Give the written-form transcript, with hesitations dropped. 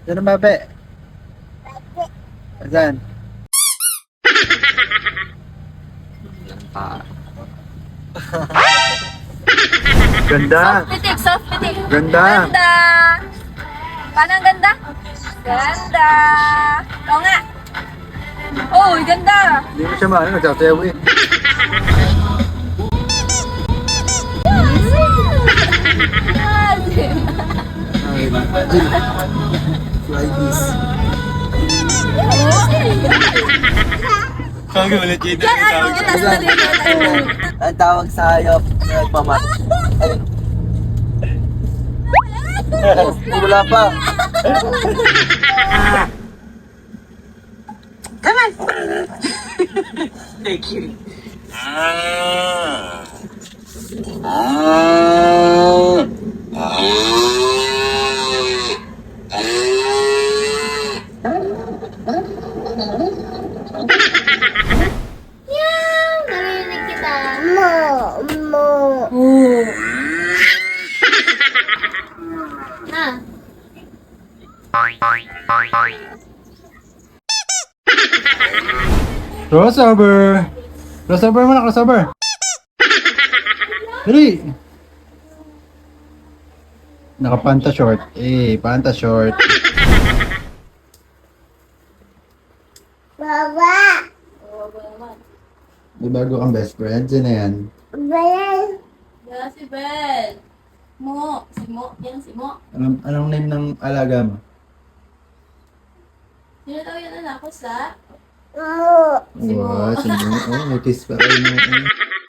Saan ang babe? Saan? Ganda! Soft pitik, soft pitik. Ganda! Ganda! Paano ang ganda? Ganda! Oo nga. Oh, ganda! Hindi mo siya maano, nagsasayaw eh. Fly this. Kagi ulit dito. Yan, ayaw niya, taas na rin. Ang tawag sa hayop na nagmamat. Wala pa. Thank you. Narinig kita. Oh. Ha? Crossover! Crossover mo na, crossover! Dali! Nakapanta short. Panta short. Baba. Di bago kang best friend? Sino yan? Bayan. Yan si Bel. Mo. Si Mo. Yan si Mo. Anong name ng alaga mo? Sino daw yan anak ko sa? Mo. Si Mo. Wow, sino? Oh, may kiss pa kayo mo.